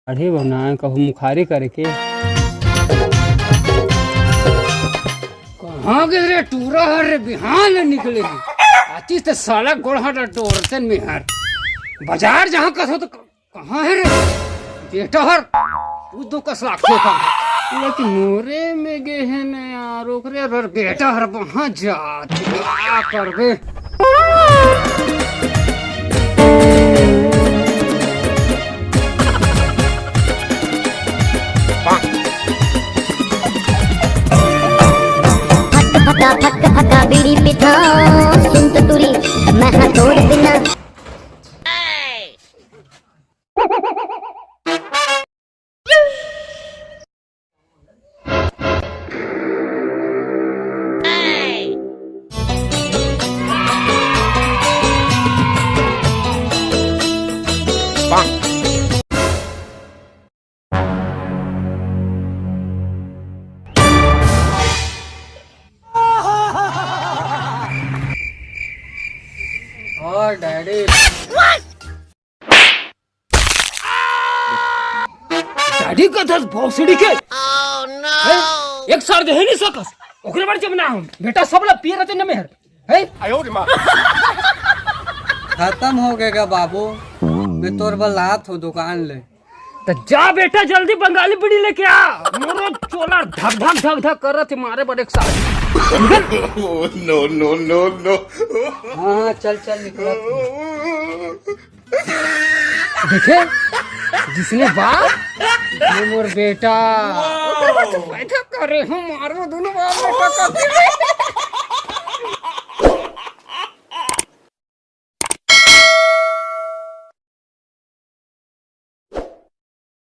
अढ़े बनाए कहूँ मुखारी करके कहाँ गए रे टूरा हर रे बिहान निकलेगी आती तो साला गोड़हाट डोरतन में हर बाजार जहाँ कसो तो कहाँ है रे बेटा हर तू दो कस लाखे का लेकिन मोरे में गए हैं न यार ओकरे हर बेटा हर वहाँ जा क्या करबे फका फका बीड़ी पिथा सुन तो तुरी मैं हथौड़ बिना और डैडी डैडी का दस भौसड़ी के एक साल के है नहीं सकस ओकरे बारे जब ना बेटा सब ला पिए रहते न मेहर है आयो रे मां खत्म हो गएगा बाबू मैं तोर बलात हूँ दुकान ले तो जा बेटा जल्दी बंगाली बीड़ी लेके आ मोरो चोला धक धक धक धक कर रहे थे मारे बड़े एक साल नो नो नो नो हाँ चल चल निकल देखे जिसने बाप ये मोर बेटा बैठा करे हम मारो दोनों बाप बेटा करते